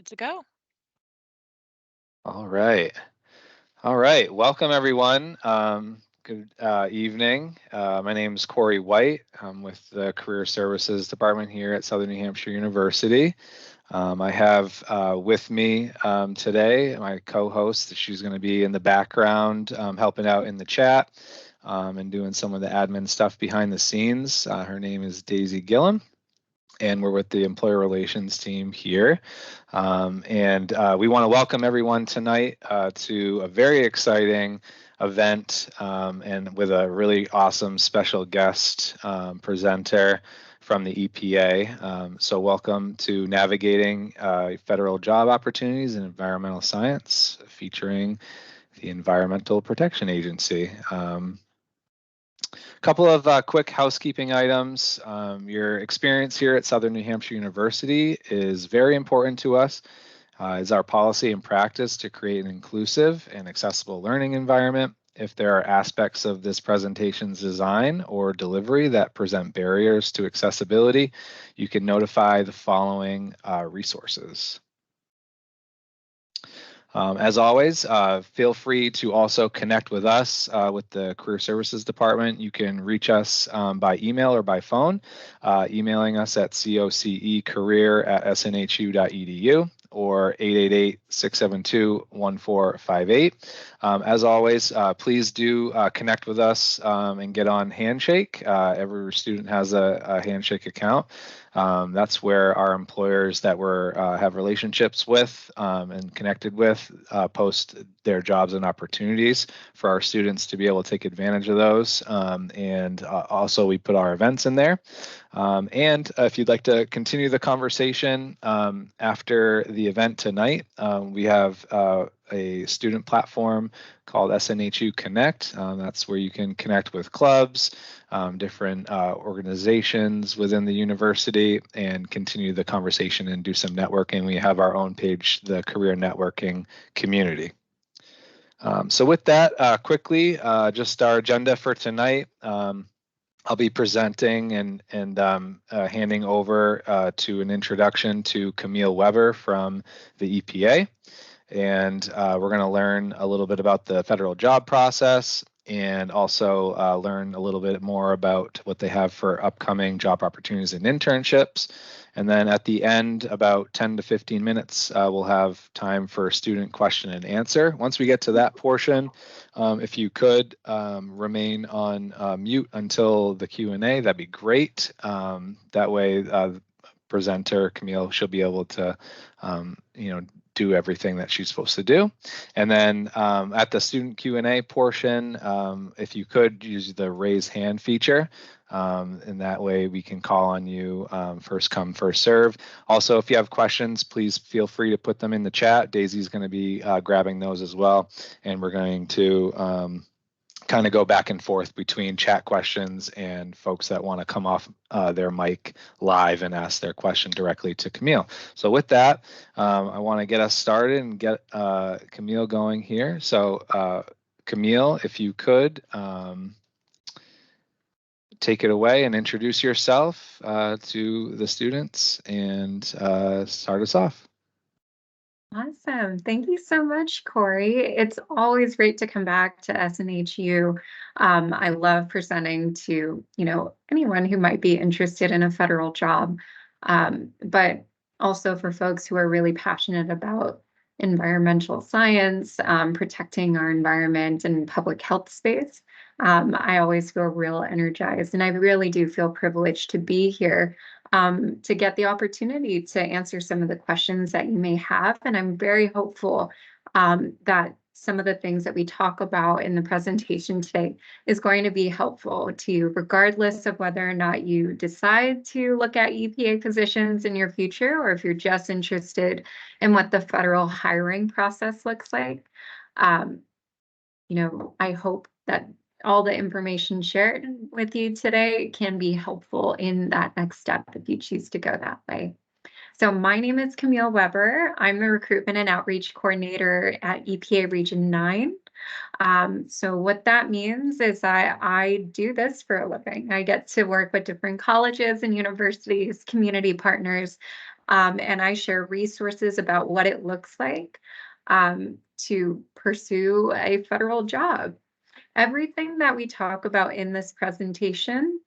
Good to go. All right. All right. Welcome, everyone. Good evening. My name is Corey White. I'm with the Career Services Department here at Southern New Hampshire University. I have with me today my co-host. She's going to be in the background helping out in the chat and doing some of the admin stuff behind the scenes. Her name is Daisy Gillum, and we're with the employer relations team here. And we want to welcome everyone tonight to a very exciting event and with a really awesome special guest presenter from the EPA. So welcome to Navigating Federal Job Opportunities in Environmental Science, featuring the Environmental Protection Agency. Couple of quick housekeeping items. Your experience here at Southern New Hampshire University is very important to us. It's our policy and practice to create an inclusive and accessible learning environment. If there are aspects of this presentation's design or delivery that present barriers to accessibility, you can notify the following resources. As always, feel free to also connect with us with the Career Services Department. You can reach us by email or by phone, emailing us at cocecareer@snhu.edu or 888-672-1458. As always, please do connect with us and get on Handshake. Every student has a Handshake account. That's where our employers that we're have relationships with and connected with post their jobs and opportunities for our students to be able to take advantage of those. And also we put our events in there. And if you'd like to continue the conversation after the event tonight, we have a student platform called SNHU Connect. That's where you can connect with clubs, different organizations within the university, and continue the conversation and do some networking. We have our own page, the Career Networking Community. So with that, quickly, just our agenda for tonight. I'll be presenting and handing over to an introduction to Camille Weber from the EPA. And we're going to learn a little bit about the federal job process and also learn a little bit more about what they have for upcoming job opportunities and internships. And then at the end, about 10 to 15 minutes, we'll have time for student question and answer. Once we get to that portion, if you could remain on mute until the Q&A, that'd be great. That way, presenter Camille, she'll be able to, do everything that she's supposed to do. And then at the student Q&A portion, if you could use the raise hand feature, and that way we can call on you first come, first serve. Also, if you have questions, please feel free to put them in the chat. Daisy's going to be grabbing those as well. And we're going to kind of go back and forth between chat questions and folks that want to come off their mic live and ask their question directly to Camille. So with that, I want to get us started and get Camille going here. So Camille, if you could take it away and introduce yourself to the students and start us off. Awesome. Thank you so much, Corey. It's always great to come back to SNHU. I love presenting to, anyone who might be interested in a federal job, but also for folks who are really passionate about environmental science, protecting our environment and public health space. I always feel real energized, and I really do feel privileged to be here to get the opportunity to answer some of the questions that you may have. And I'm very hopeful that some of the things that we talk about in the presentation today is going to be helpful to you, regardless of whether or not you decide to look at EPA positions in your future, or if you're just interested in what the federal hiring process looks like. I hope that all the information shared with you today can be helpful in that next step if you choose to go that way. So my name is Camille Weber. I'm the Recruitment and Outreach Coordinator at EPA Region 9. So what that means is I do this for a living. I get to work with different colleges and universities, community partners, and I share resources about what it looks like to pursue a federal job. Everything that we talk about in this presentation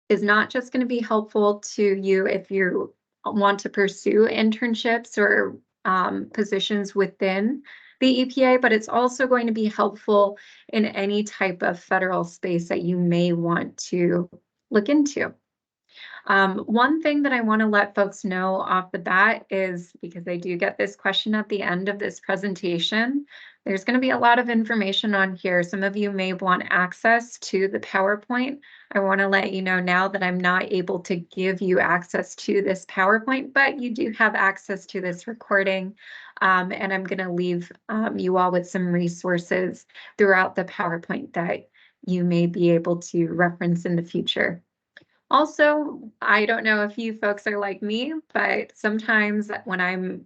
is not just going to be helpful to you if you want to pursue internships or positions within the EPA, but it's also going to be helpful in any type of federal space that you may want to look into. One thing that I want to let folks know off the bat is, because I do get this question at the end of this presentation, there's going to be a lot of information on here. Some of you may want access to the PowerPoint. I want to let you know now that I'm not able to give you access to this PowerPoint, but you do have access to this recording. And I'm going to leave you all with some resources throughout the PowerPoint that you may be able to reference in the future. Also, I don't know if you folks are like me, but sometimes when I'm,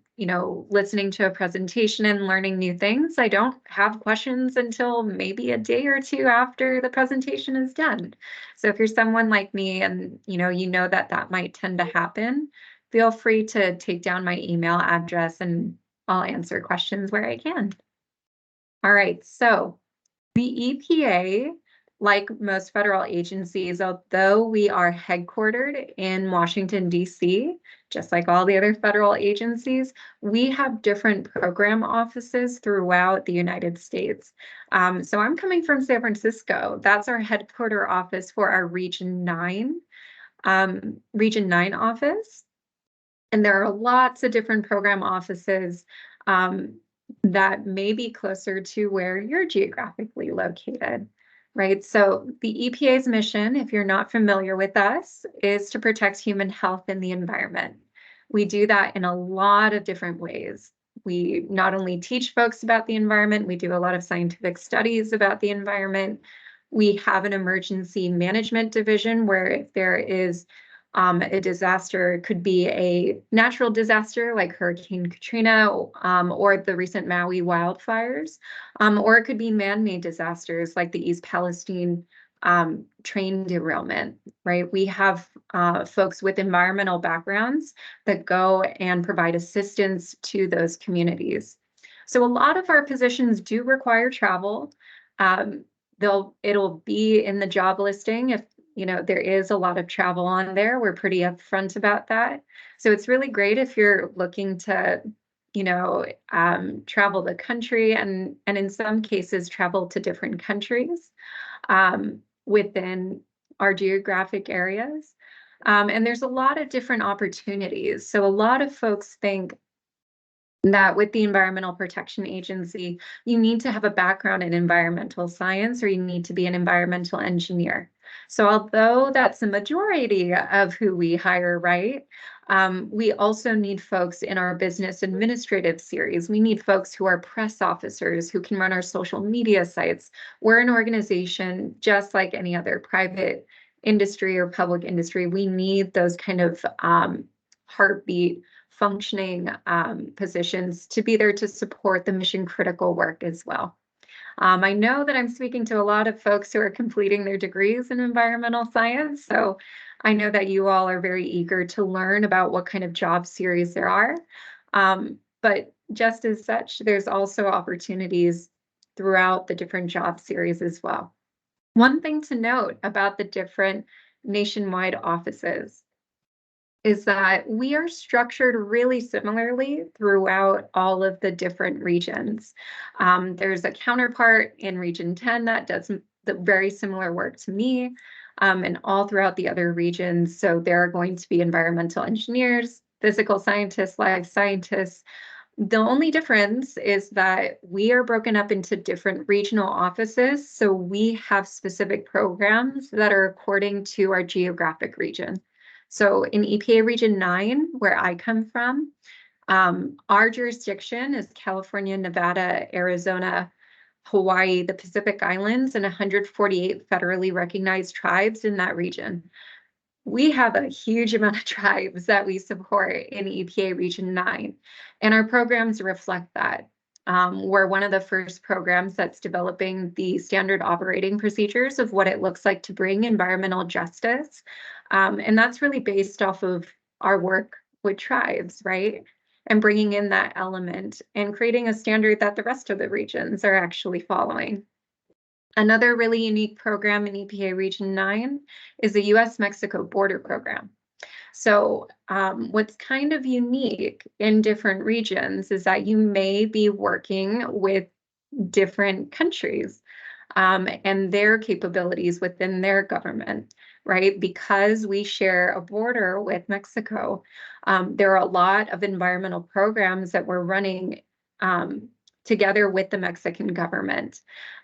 listening to a presentation and learning new things, I don't have questions until maybe a day or two after the presentation is done. So if you're someone like me and you know that that might tend to happen, feel free to take down my email address and I'll answer questions where I can. All right, so the EPA, like most federal agencies, although we are headquartered in Washington, D.C., just like all the other federal agencies, we have different program offices throughout the United States. So I'm coming from San Francisco. That's our headquarter office for our Region 9 office. And there are lots of different program offices that may be closer to where you're geographically located, right? So the EPA's mission, if you're not familiar with us, is to protect human health and the environment. We do that in a lot of different ways. We not only teach folks about the environment, we do a lot of scientific studies about the environment. We have an emergency management division where if there is a disaster, could be a natural disaster like Hurricane Katrina or the recent Maui wildfires, or it could be man-made disasters like the East Palestine train derailment, right? We have folks with environmental backgrounds that go and provide assistance to those communities. So a lot of our positions do require travel. It'll be in the job listing if there is a lot of travel on there. We're pretty upfront about that. So it's really great if you're looking to, travel the country and in some cases travel to different countries within our geographic areas. And there's a lot of different opportunities. So a lot of folks think that with the Environmental Protection Agency, you need to have a background in environmental science or you need to be an environmental engineer. So although that's the majority of who we hire, right, we also need folks in our business administrative series. We need folks who are press officers who can run our social media sites. We're an organization just like any other private industry or public industry. We need those kind of heartbeat functioning positions to be there to support the mission critical work as well. I know that I'm speaking to a lot of folks who are completing their degrees in environmental science, so I know that you all are very eager to learn about what kind of job series there are. But just as such, there's also opportunities throughout the different job series as well. One thing to note about the different nationwide offices is that we are structured really similarly throughout all of the different regions. There's a counterpart in Region 10 that does the very similar work to me, and all throughout the other regions. So there are going to be environmental engineers, physical scientists, life scientists. The only difference is that we are broken up into different regional offices. So we have specific programs that are according to our geographic region. So in EPA Region 9, where I come from, our jurisdiction is California, Nevada, Arizona, Hawaii, the Pacific Islands, and 148 federally recognized tribes in that region. We have a huge amount of tribes that we support in EPA Region 9, and our programs reflect that. We're one of the first programs that's developing the standard operating procedures of what it looks like to bring environmental justice. And that's really based off of our work with tribes, right? And bringing in that element and creating a standard that the rest of the regions are actually following. Another really unique program in EPA Region 9 is the US-Mexico border program. So what's kind of unique in different regions is that you may be working with different countries and their capabilities within their government, right? Because we share a border with Mexico, there are a lot of environmental programs that we're running together with the Mexican government.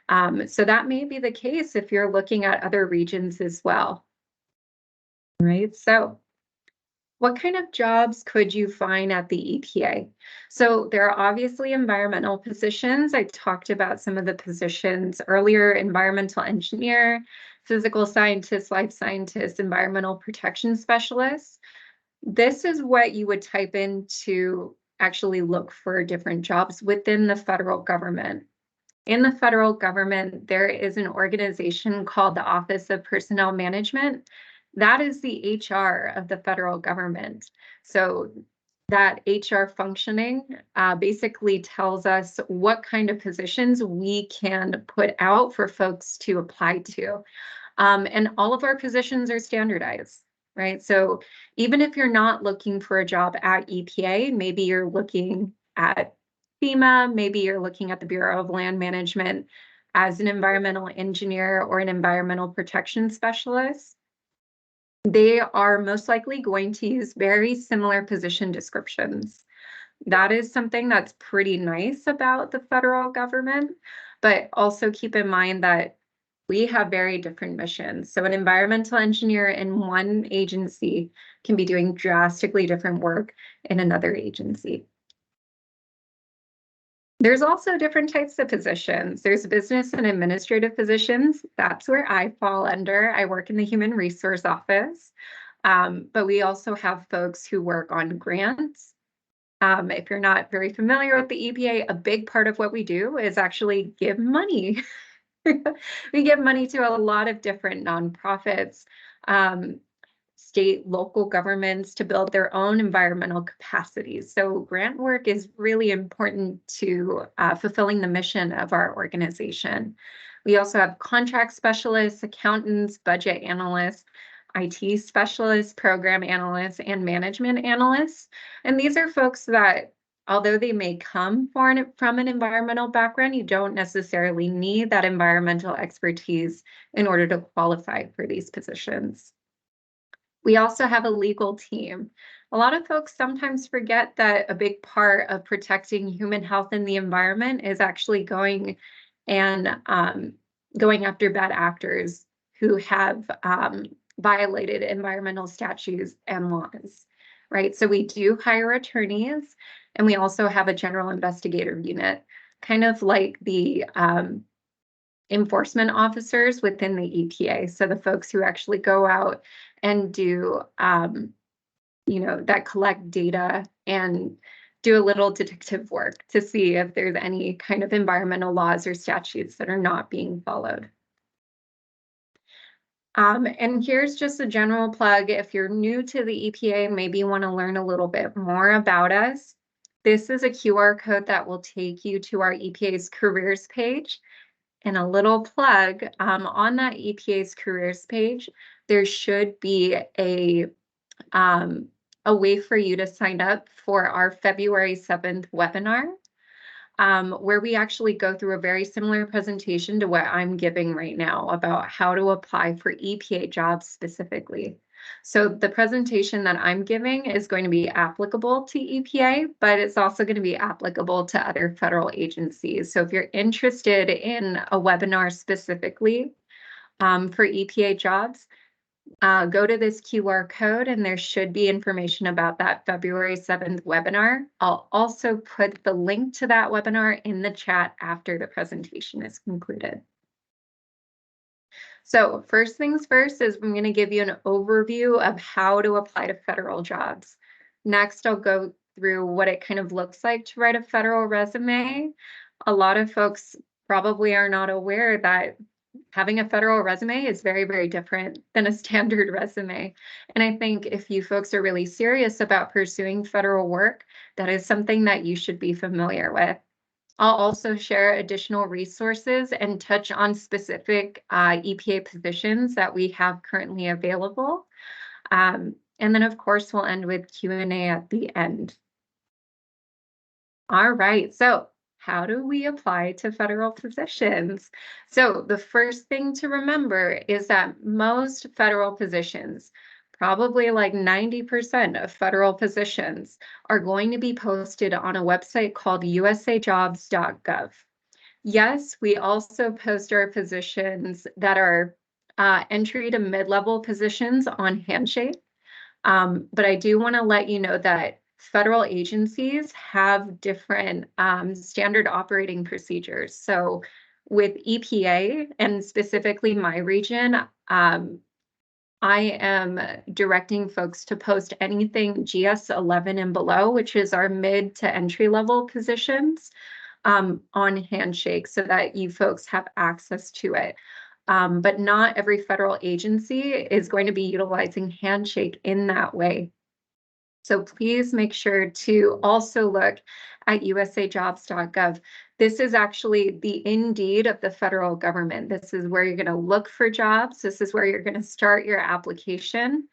So that may be the case if you're looking at other regions as well, right? So what kind of jobs could you find at the EPA? So there are obviously environmental positions. I talked about some of the positions earlier: environmental engineer, physical scientist, life scientist, environmental protection specialist. This is what you would type in to actually look for different jobs within the federal government. In the federal government, there is an organization called the Office of Personnel Management. That is the HR of the federal government. So that HR functioning basically tells us what kind of positions we can put out for folks to apply to. And all of our positions are standardized, right? So even if you're not looking for a job at EPA, maybe you're looking at FEMA, maybe you're looking at the Bureau of Land Management as an environmental engineer or an environmental protection specialist, they are most likely going to use very similar position descriptions. That is something that's pretty nice about the federal government, but also keep in mind that we have very different missions. So an environmental engineer in one agency can be doing drastically different work in another agency. There's also different types of positions. There's business and administrative positions. That's where I fall under. I work in the human resource office, but we also have folks who work on grants. If you're not very familiar with the EPA, a big part of what we do is actually give money. We give money to a lot of different nonprofits, state, local governments to build their own environmental capacities. So grant work is really important to fulfilling the mission of our organization. We also have contract specialists, accountants, budget analysts, IT specialists, program analysts, and management analysts. And these are folks that, although they may come from an environmental background, you don't necessarily need that environmental expertise in order to qualify for these positions. We also have a legal team. A lot of folks sometimes forget that a big part of protecting human health and the environment is actually going after bad actors who have violated environmental statutes and laws, right? So we do hire attorneys, and we also have a general investigator unit, kind of like the enforcement officers within the EPA. So the folks who actually go out and do, that collect data and do a little detective work to see if there's any kind of environmental laws or statutes that are not being followed. And here's just a general plug. If you're new to the EPA, maybe you want to learn a little bit more about us. This is a QR code that will take you to our EPA's careers page. And a little plug, on that EPA's careers page, there should be a way for you to sign up for our February 7th webinar, where we actually go through a very similar presentation to what I'm giving right now about how to apply for EPA jobs specifically. So the presentation that I'm giving is going to be applicable to EPA, but it's also going to be applicable to other federal agencies. So if you're interested in a webinar specifically for EPA jobs, go to this QR code and there should be information about that February 7th webinar. I'll also put the link to that webinar in the chat after the presentation is concluded. So first things first is I'm going to give you an overview of how to apply to federal jobs. Next, I'll go through what it kind of looks like to write a federal resume. A lot of folks probably are not aware that having a federal resume is very, very different than a standard resume. And I think if you folks are really serious about pursuing federal work, that is something that you should be familiar with. I'll also share additional resources and touch on specific EPA positions that we have currently available. And then, of course, we'll end with Q&A at the end. All right, so how do we apply to federal positions? So the first thing to remember is that most federal positions, probably like 90% of federal positions, are going to be posted on a website called usajobs.gov. Yes, we also post our positions that are entry to mid-level positions on Handshake. But I do want to let you know that federal agencies have different standard operating procedures. So with EPA and specifically my region, I am directing folks to post anything GS 11 and below, which is our mid to entry level positions, on Handshake so that you folks have access to it. But not every federal agency is going to be utilizing Handshake in that way. So please make sure to also look at usajobs.gov. This is actually the Indeed of the federal government. This is where you're going to look for jobs. This is where you're going to start your application.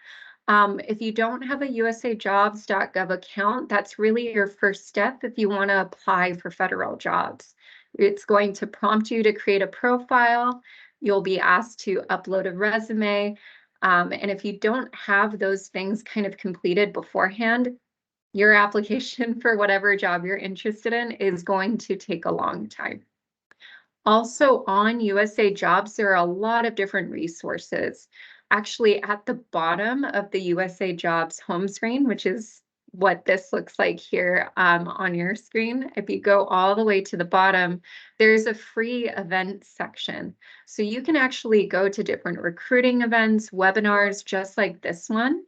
If you don't have a usajobs.gov account, that's really your first step if you want to apply for federal jobs. It's going to prompt you to create a profile. You'll be asked to upload a resume. And if you don't have those things kind of completed beforehand, your application for whatever job you're interested in is going to take a long time. Also on USA Jobs, there are a lot of different resources. Actually, at the bottom of the USA Jobs home screen, which is what this looks like here on your screen, if you go all the way to the bottom, there's a free event section. So you can actually go to different recruiting events, webinars, just like this one,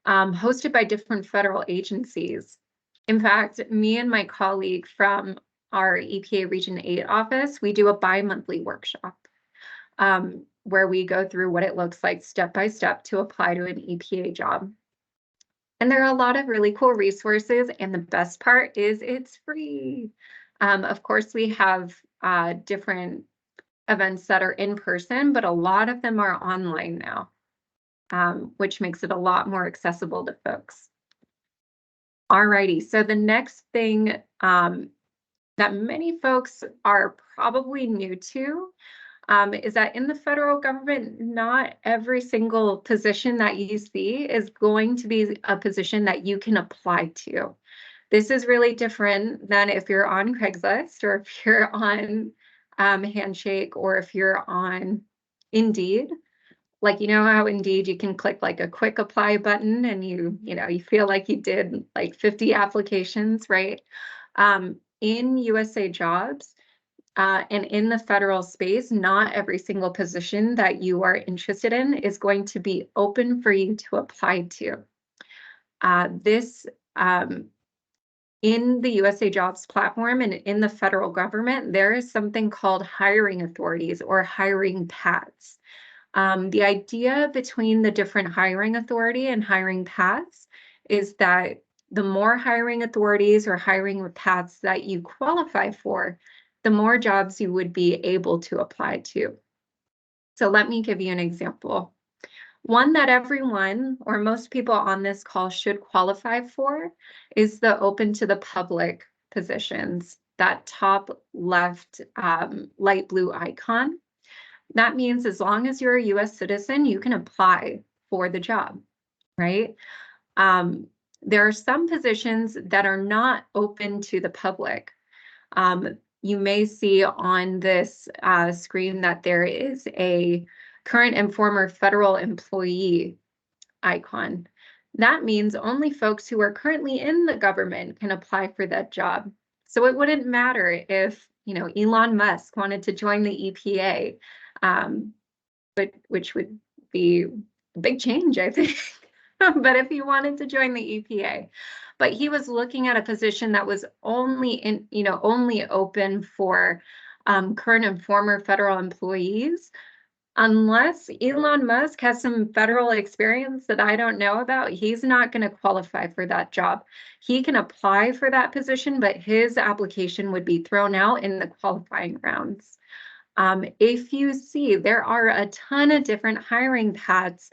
hosted by different federal agencies. In fact, me and my colleague from our EPA Region 8 office, we do a bi-monthly workshop where we go through what it looks like step by step to apply to an EPA job. And there are a lot of really cool resources, and the best part is it's free. Of course, we have different events that are in person, but a lot of them are online now, which makes it a lot more accessible to folks. Alrighty, so the next thing that many folks are probably new to is that in the federal government, not every single position that you see is going to be a position that you can apply to. This is really different than if you're on Craigslist or if you're on Handshake or if you're on Indeed. Like, you know how Indeed you can click like a quick apply button and you feel like you did like 50 applications, right? In USA Jobs, and in the federal space, not every single position that you are interested in is going to be open for you to apply to. In the USA Jobs platform and in the federal government, there is something called hiring authorities or hiring paths. The idea between the different hiring authority and hiring paths is that the more hiring authorities or hiring paths that you qualify for, the more jobs you would be able to apply to. So let me give you an example. One that everyone or most people on this call should qualify for is the open to the public positions, that top left light blue icon. That means as long as you're a US citizen, you can apply for the job, right? There are some positions that are not open to the public. You may see on this screen that there is a current and former federal employee icon. That means only folks who are currently in the government can apply for that job. So it wouldn't matter if, Elon Musk wanted to join the EPA, but which would be a big change, I think. But if he wanted to join the EPA, but he was looking at a position that was only only open for current and former federal employees, Unless Elon Musk has some federal experience that I don't know about, he's not going to qualify for that job. He can apply for that position, but his application would be thrown out in the qualifying rounds. If you see, there are a ton of different hiring paths,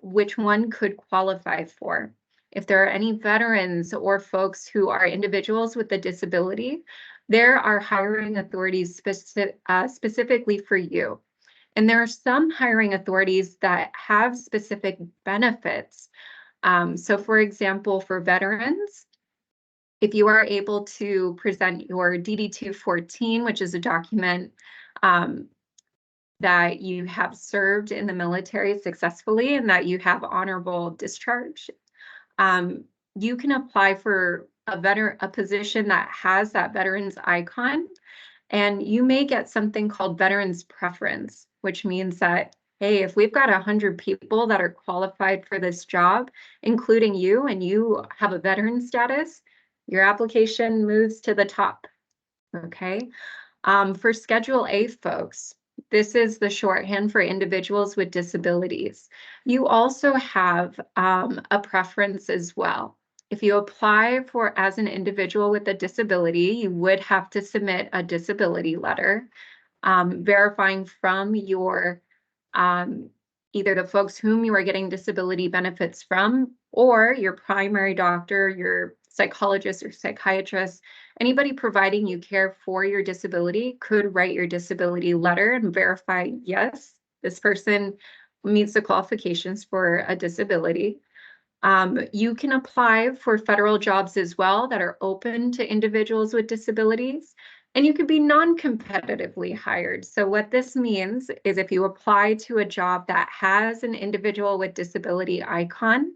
which one could qualify for. If there are any veterans or folks who are individuals with a disability, there are hiring authorities specifically for you. And there are some hiring authorities that have specific benefits. So for example, for veterans, if you are able to present your DD-214, which is a document that you have served in the military successfully and that you have honorable discharge, you can apply for a position that has that veteran's icon, and you may get something called veterans preference, which means that, hey, if we've got 100 people that are qualified for this job, including you, and you have a veteran status, your application moves to the top, okay? For Schedule A folks, this is the shorthand for individuals with disabilities. You also have a preference as well. If you apply for as an individual with a disability, you would have to submit a disability letter verifying from your either the folks whom you are getting disability benefits from, or your primary doctor, your psychologist or psychiatrist, anybody providing you care for your disability could write your disability letter and verify, yes, this person meets the qualifications for a disability. You can apply for federal jobs as well that are open to individuals with disabilities, and you could be non-competitively hired. So what this means is if you apply to a job that has an individual with disability icon,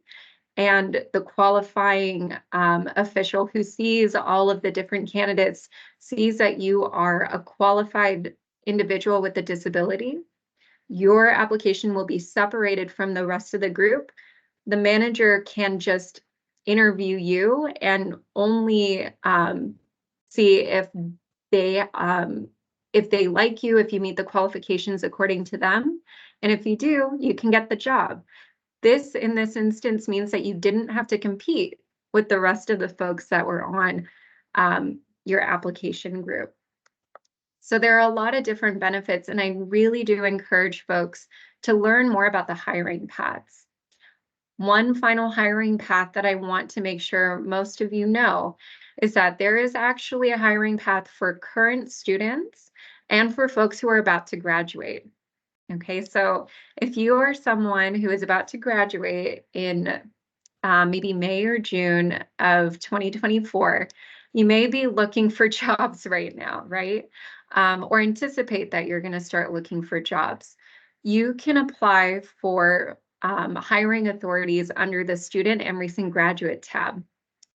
and the qualifying official who sees all of the different candidates sees that you are a qualified individual with a disability, your application will be separated from the rest of the group. The manager can just interview you and only see if they like you, if you meet the qualifications according to them. And if you do, you can get the job. This, in this instance, means that you didn't have to compete with the rest of the folks that were on your application group. So there are a lot of different benefits, and I really do encourage folks to learn more about the hiring paths. One final hiring path that I want to make sure most of you know is that there is actually a hiring path for current students and for folks who are about to graduate. Okay, so if you are someone who is about to graduate in maybe May or June of 2024, you may be looking for jobs right now, right? Or anticipate that you're going to start looking for jobs. You can apply for hiring authorities under the Student and Recent Graduate tab.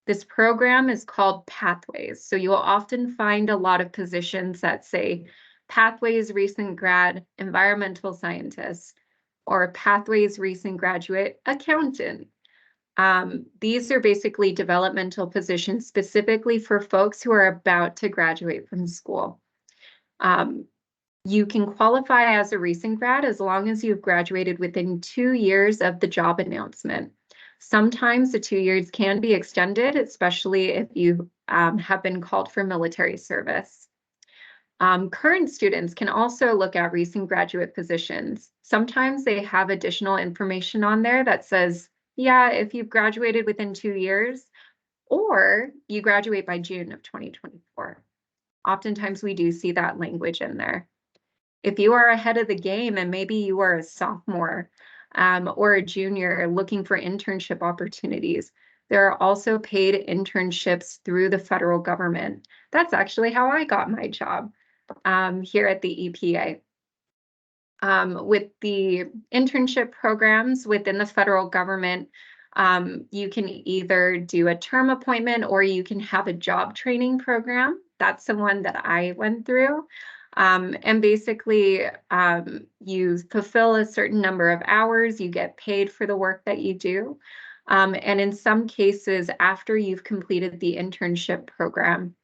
This program is called Pathways. So you will often find a lot of positions that say Pathways Recent Grad Environmental Scientist or Pathways Recent Graduate Accountant. These are basically developmental positions specifically for folks who are about to graduate from school. You can qualify as a recent grad as long as you've graduated within 2 years of the job announcement. Sometimes the 2 years can be extended, especially if you have been called for military service. Current students can also look at recent graduate positions. Sometimes they have additional information on there that says, yeah, if you've graduated within 2 years, or you graduate by June of 2024. Oftentimes we do see that language in there. If you are ahead of the game and maybe you are a sophomore or a junior looking for internship opportunities, there are also paid internships through the federal government. That's actually how I got my job here at the EPA. With the internship programs within the federal government, you can either do a term appointment or you can have a job training program. That's the one that I went through. And basically, you fulfill a certain number of hours, you get paid for the work that you do. And in some cases, after you've completed the internship program,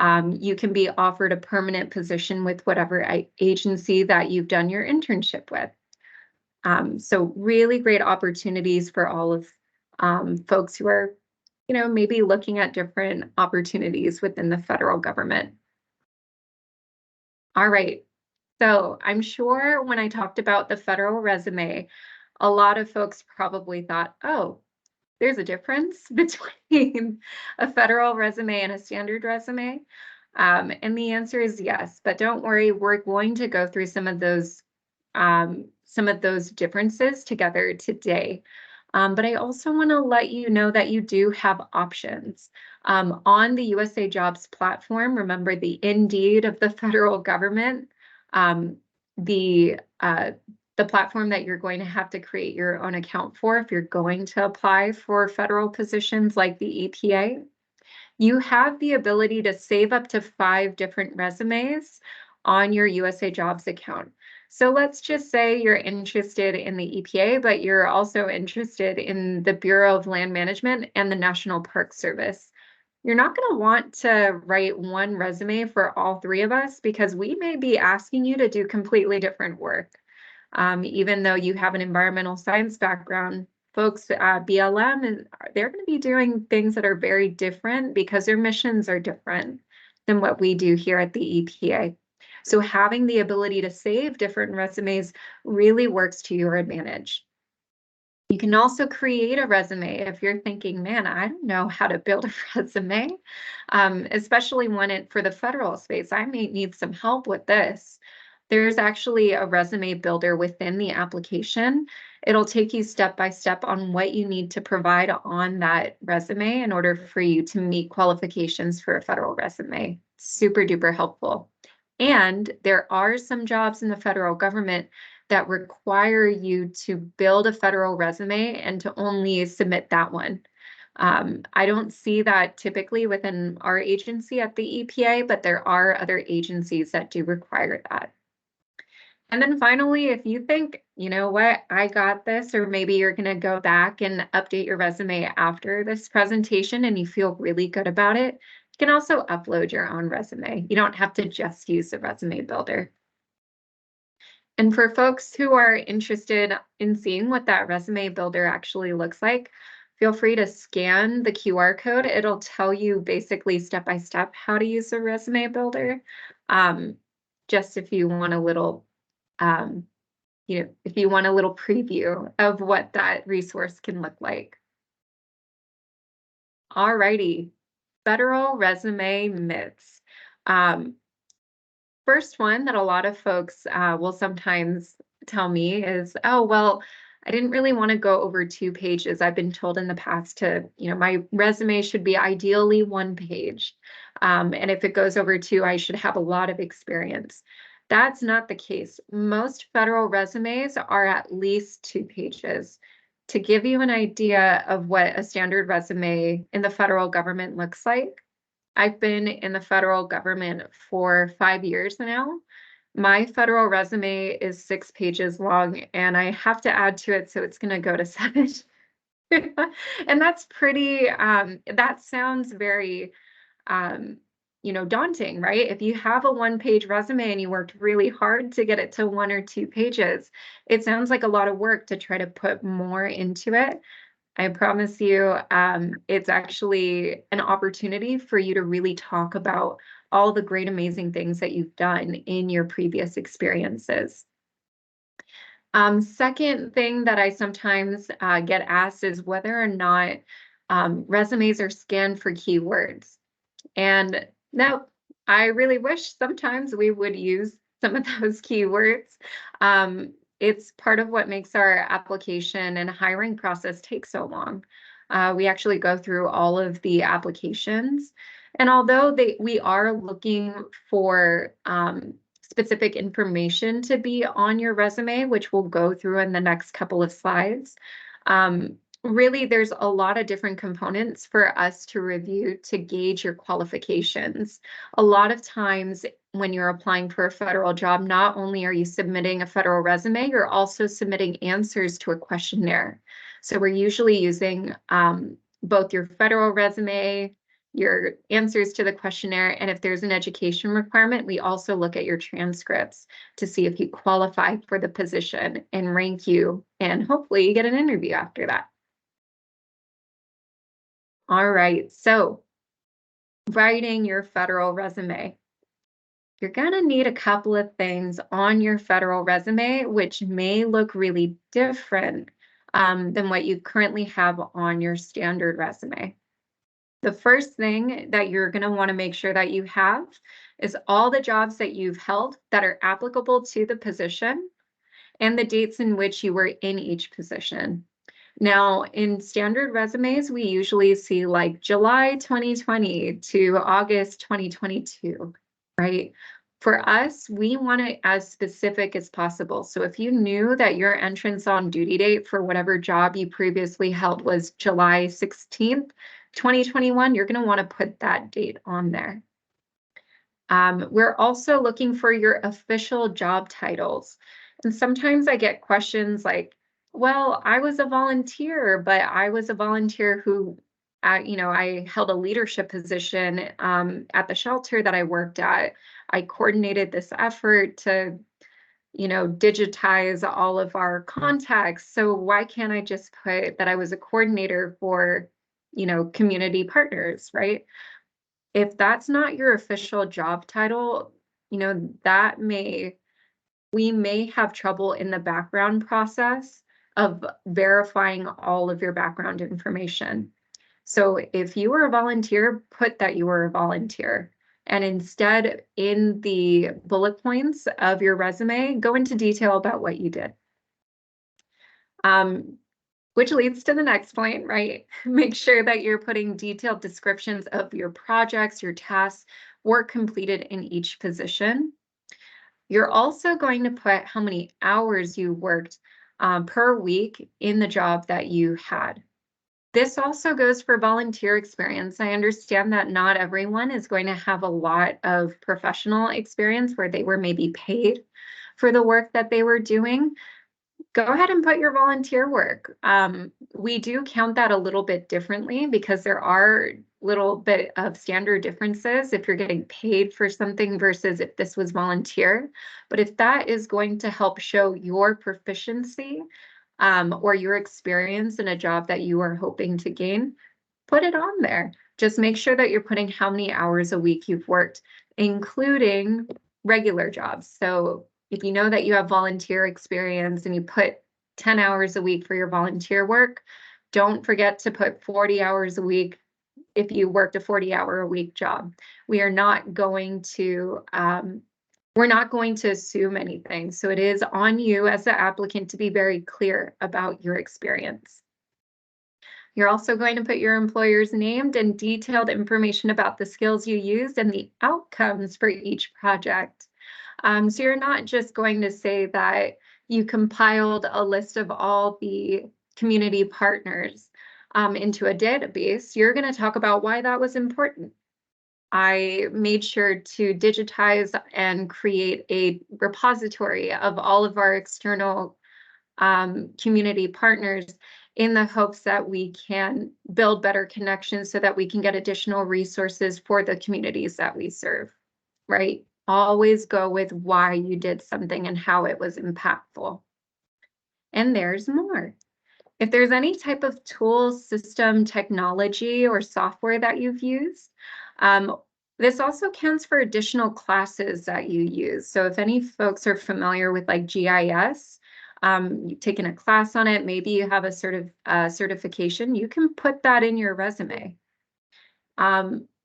You can be offered a permanent position with whatever agency that you've done your internship with. So really great opportunities for all of folks who are, maybe looking at different opportunities within the federal government. All right. So I'm sure when I talked about the federal resume, a lot of folks probably thought, oh, there's a difference between a federal resume and a standard resume. And the answer is yes, but don't worry, we're going to go through some of those differences together today. But I also want to let you know that you do have options. On the USA Jobs platform, remember the Indeed of the federal government, um, the platform that you're going to have to create your own account for if you're going to apply for federal positions like the EPA. You have the ability to save up to 5 different resumes on your USA Jobs account. So let's just say you're interested in the EPA, but you're also interested in the Bureau of Land Management and the National Park Service. You're not going to want to write one resume for all 3 of us because we may be asking you to do completely different work. Even though you have an environmental science background, folks at BLM, and they're going to be doing things that are very different because their missions are different than what we do here at the EPA. So having the ability to save different resumes really works to your advantage. You can also create a resume if you're thinking, man, I don't know how to build a resume, especially when for the federal space, I may need some help with this. There's actually a resume builder within the application. It'll take you step by step on what you need to provide on that resume in order for you to meet qualifications for a federal resume. Super duper helpful. And there are some jobs in the federal government that require you to build a federal resume and to only submit that one. I don't see that typically within our agency at the EPA, but there are other agencies that do require that. And then finally, if you think, you know what, I got this, or maybe you're going to go back and update your resume after this presentation and you feel really good about it, you can also upload your own resume. You don't have to just use the resume builder. And for folks who are interested in seeing what that resume builder actually looks like, feel free to scan the QR code. It'll tell you basically step by step how to use the resume builder. Just if you want a little, if you want a little preview of what that resource can look like. All righty, federal resume myths. First one that a lot of folks will sometimes tell me is, oh, well, I didn't really want to go over 2 pages. I've been told in the past to, my resume should be ideally 1 page. And if it goes over 2, I should have a lot of experience. That's not the case. Most federal resumes are at least 2 pages. To give you an idea of what a standard resume in the federal government looks like, I've been in the federal government for 5 years now. My federal resume is 6 pages long, and I have to add to it, so it's going to go to 7. And that's pretty, that sounds very, daunting, right? If you have a 1-page resume and you worked really hard to get it to 1 or 2 pages, it sounds like a lot of work to try to put more into it. I promise you, it's actually an opportunity for you to really talk about all the great, amazing things that you've done in your previous experiences. Second thing that I sometimes get asked is whether or not resumes are scanned for keywords. And no, I really wish sometimes we would use some of those keywords. It's part of what makes our application and hiring process take so long. We actually go through all of the applications. And although we are looking for specific information to be on your resume, which we'll go through in the next couple of slides, really, there's a lot of different components for us to review to gauge your qualifications. A lot of times when you're applying for a federal job, not only are you submitting a federal resume, you're also submitting answers to a questionnaire. So we're usually using both your federal resume, your answers to the questionnaire, and if there's an education requirement, we also look at your transcripts to see if you qualify for the position and rank you, and hopefully you get an interview after that. All right, so writing your federal resume. You're going to need a couple of things on your federal resume, which may look really different than what you currently have on your standard resume. The first thing that you're going to want to make sure that you have is all the jobs that you've held that are applicable to the position and the dates in which you were in each position. Now, in standard resumes, we usually see like July 2020 to August 2022, right? For us, we want it as specific as possible. So if you knew that your entrance on duty date for whatever job you previously held was July 16th, 2021, you're going to want to put that date on there. We're also looking for your official job titles. And sometimes I get questions like, well, I was a volunteer, but I was a volunteer who, I held a leadership position at the shelter that I worked at. I coordinated this effort to, digitize all of our contacts. So why can't I just put that I was a coordinator for, community partners, right? If that's not your official job title, we may have trouble in the background process of verifying all of your background information. So if you were a volunteer, put that you were a volunteer. And instead, in the bullet points of your resume, go into detail about what you did. Which leads to the next point, right? Make sure that you're putting detailed descriptions of your projects, your tasks, work completed in each position. You're also going to put how many hours you worked per week in the job that you had. This also goes for volunteer experience. I understand that not everyone is going to have a lot of professional experience where they were maybe paid for the work that they were doing. Go ahead and put your volunteer work. We do count that a little bit differently because there are little bit of standard differences if you're getting paid for something versus if this was volunteer. But if that is going to help show your proficiency or your experience in a job that you are hoping to gain, put it on there. Just make sure that you're putting how many hours a week you've worked, including regular jobs. So if you know that you have volunteer experience and you put 10 hours a week for your volunteer work, don't forget to put 40 hours a week if you worked a 40-hour-a-week job. We are not going to we're not going to assume anything. So it is on you as the applicant to be very clear about your experience. You're also going to put your employer's name and detailed information about the skills you used and the outcomes for each project. So you're not just going to say that you compiled a list of all the community partners into a database. You're going to talk about why that was important. I made sure to digitize and create a repository of all of our external community partners in the hopes that we can build better connections so that we can get additional resources for the communities that we serve, right? Always go with why you did something and how it was impactful. And there's more. If there's any type of tool, system, technology, or software that you've used, this also counts for additional classes that you use. So if any folks are familiar with like GIS, you've taken a class on it, maybe you have a certification, you can put that in your resume.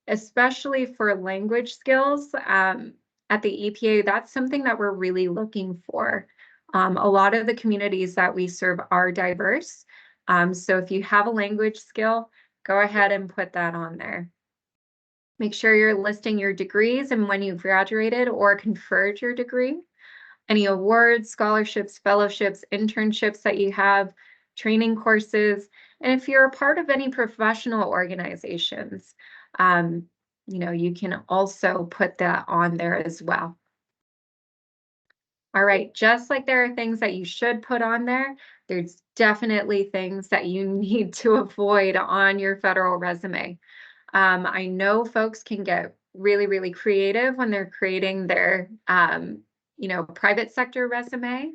Especially for language skills, at the EPA, that's something that we're really looking for. A lot of the communities that we serve are diverse. So if you have a language skill, go ahead and put that on there. Make sure you're listing your degrees and when you graduated or conferred your degree, any awards, scholarships, fellowships, internships that you have, training courses, and if you're a part of any professional organizations, you can also put that on there as well. All right, just like there are things that you should put on there, there's definitely things that you need to avoid on your federal resume. I know folks can get really, really creative when they're creating their, private sector resume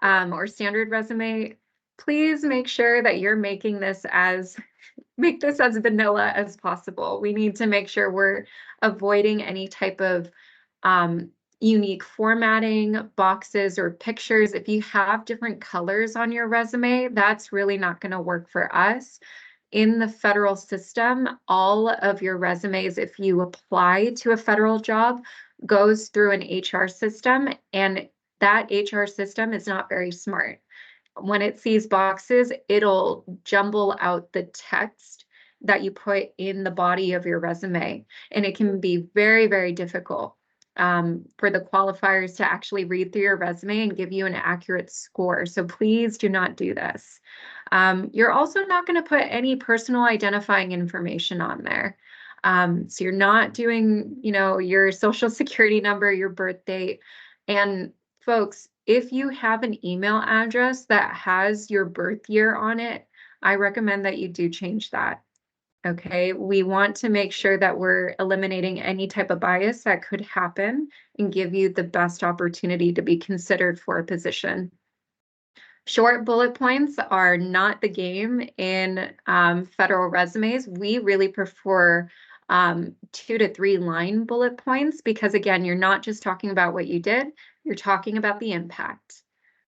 or standard resume. Please make sure that you're make this as vanilla as possible. We need to make sure we're avoiding any type of unique formatting, boxes, or pictures. If you have different colors on your resume, that's really not going to work for us. In the federal system, all of your resumes, if you apply to a federal job, goes through an HR system, and that HR system is not very smart. When it sees boxes, it'll jumble out the text that you put in the body of your resume. And it can be very, very difficult for the qualifiers to actually read through your resume and give you an accurate score. So please do not do this. You're also not going to put any personal identifying information on there. So you're not doing, your social security number, your birth date. And folks, if you have an email address that has your birth year on it, I recommend that you do change that. Okay, we want to make sure that we're eliminating any type of bias that could happen and give you the best opportunity to be considered for a position. Short bullet points are not the game in federal resumes. We really prefer 2 to 3 line bullet points because, again, you're not just talking about what you did, you're talking about the impact.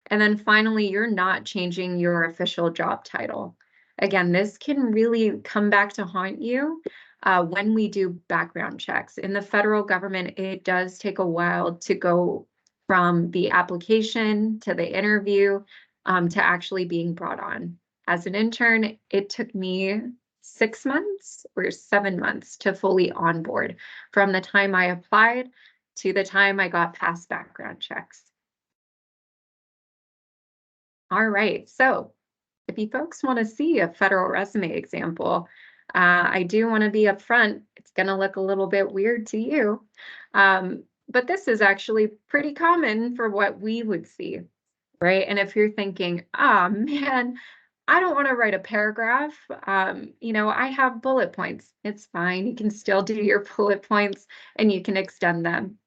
And then finally, you're not changing your official job title. Again, this can really come back to haunt you when we do background checks. In the federal government, it does take a while to go from the application to the interview to actually being brought on. As an intern, it took me 6 months or 7 months to fully onboard from the time I applied to the time I got past background checks. All right, so if you folks want to see a federal resume example, I do want to be upfront. It's going to look a little bit weird to you, but this is actually pretty common for what we would see, right? And if you're thinking, oh man, I don't want to write a paragraph, I have bullet points. It's fine. You can still do your bullet points and you can extend them.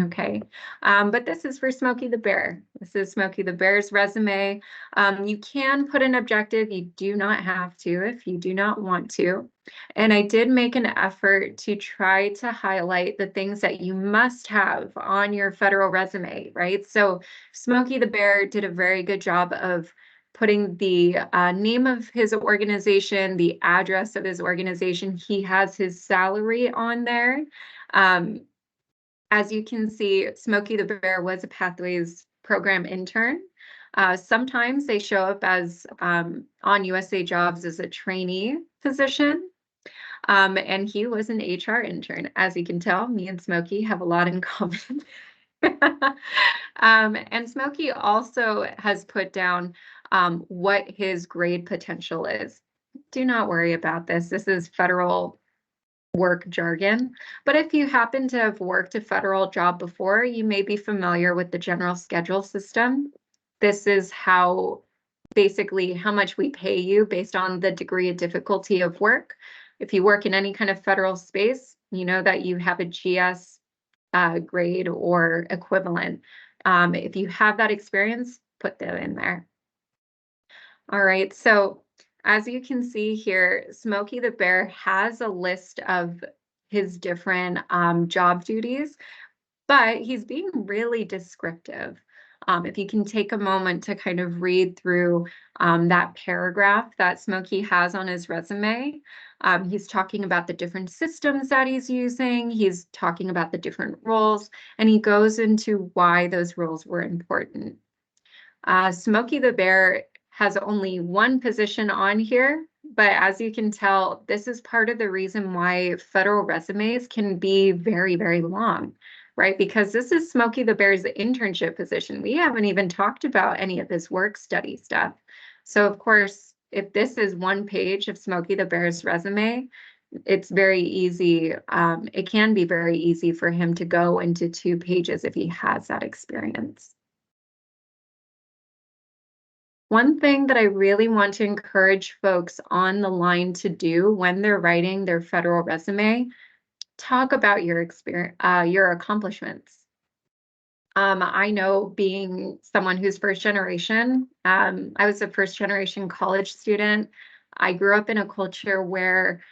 Okay, but this is for Smokey the Bear. This is Smokey the Bear's resume. You can put an objective. You do not have to if you do not want to. And I did make an effort to try to highlight the things that you must have on your federal resume, right? So Smokey the Bear did a very good job of putting the name of his organization, the address of his organization. He has his salary on there. As you can see, Smokey the Bear was a Pathways program intern. Sometimes they show up as on USA Jobs as a trainee position. And he was an HR intern. As you can tell, me and Smokey have a lot in common. And Smokey also has put down what his grade potential is. Do not worry about this. This is federal work jargon. But if you happen to have worked a federal job before, you may be familiar with the general schedule system. This is basically how much we pay you based on the degree of difficulty of work. If you work in any kind of federal space, you know that you have a GS grade or equivalent. If you have that experience, put that in there. All right, so as you can see here, Smokey the Bear has a list of his different job duties, but he's being really descriptive. If you can take a moment to kind of read through that paragraph that Smokey has on his resume, he's talking about the different systems that he's using, he's talking about the different roles, and he goes into why those roles were important. Smokey the Bear has only one position on here, but as you can tell, this is part of the reason why federal resumes can be very, very long, right? Because this is Smokey the Bear's internship position. We haven't even talked about any of his work study stuff. So of course, if this is one page of Smokey the Bear's resume, it's very easy. It can be very easy for him to go into 2 pages if he has that experience. One thing that I really want to encourage folks on the line to do when they're writing their federal resume, talk about your experience, your accomplishments. I know being someone who's first generation, I was a first generation college student. I grew up in a culture where,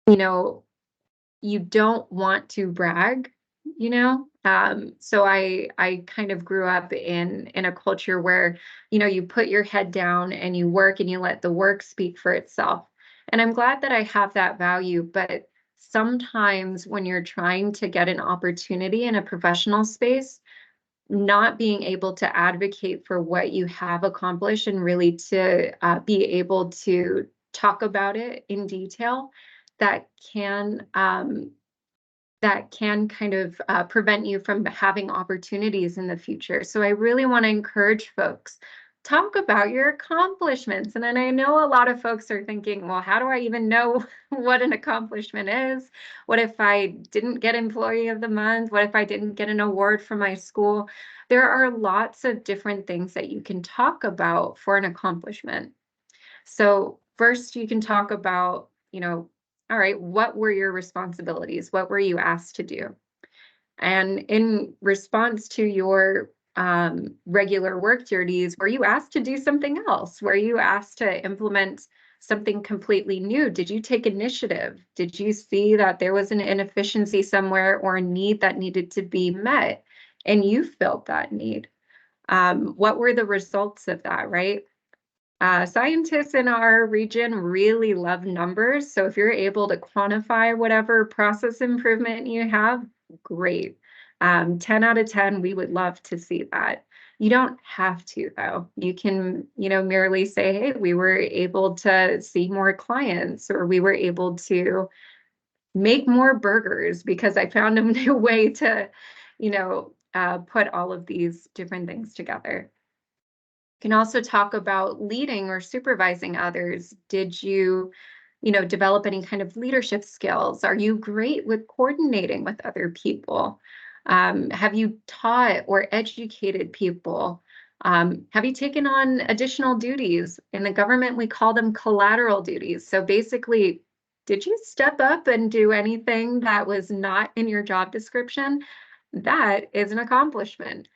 you know, you don't want to brag, you know? So I kind of grew up in a culture where, you put your head down and you work and you let the work speak for itself. And I'm glad that I have that value, but sometimes when you're trying to get an opportunity in a professional space, not being able to advocate for what you have accomplished and really to be able to talk about it in detail, that can kind of prevent you from having opportunities in the future. So I really want to encourage folks, talk about your accomplishments. And then I know a lot of folks are thinking, well, how do I even know what an accomplishment is? What if I didn't get Employee of the Month? What if I didn't get an award from my school? There are lots of different things that you can talk about for an accomplishment. So first you can talk about, all right, what were your responsibilities? What were you asked to do? And in response to your regular work duties, were you asked to do something else? Were you asked to implement something completely new? Did you take initiative? Did you see that there was an inefficiency somewhere or a need that needed to be met and you filled that need? What were the results of that, right? Scientists in our region really love numbers. So if you're able to quantify whatever process improvement you have, great. 10 out of 10, we would love to see that. You don't have to, though. You can, merely say, hey, we were able to see more clients, or we were able to make more burgers because I found a new way to, put all of these different things together. Can also talk about leading or supervising others. Did you, develop any kind of leadership skills? Are you great with coordinating with other people? Have you taught or educated people? Have you taken on additional duties? In the government, we call them collateral duties. So basically, did you step up and do anything that was not in your job description? That is an accomplishment.